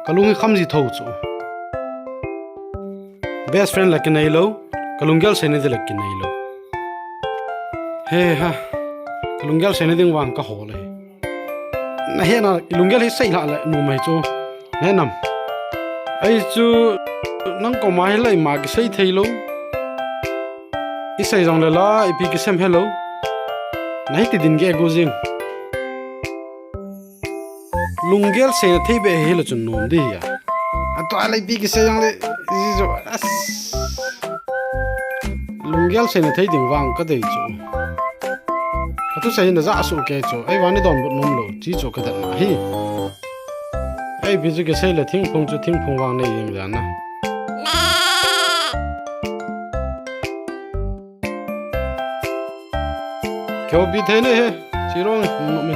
kalung kham ji thau chu best friend la kinai lo kalunggel seinathei la kinai lo he ha ilunggel seinathei wang ka hole na he na ilunggel hi sei la la nu mai chu ne nam ai chu nang ko mai lai ma ki sei thei lo i sei jong la ipi ki sem hello nai ti din ge go jing ilunggel seinathei be he lo chun nom di ya ato alai pi ki sei jong le ji jo as ilunggel seinathei ding wang ka dei chu tu sai na za su ke chu ai wani don but nom lo chi chu ka da na hi ai bi ju ke sai la thing phong chu thing phong wang nei yim la na kyo bi the ne he chi rong no me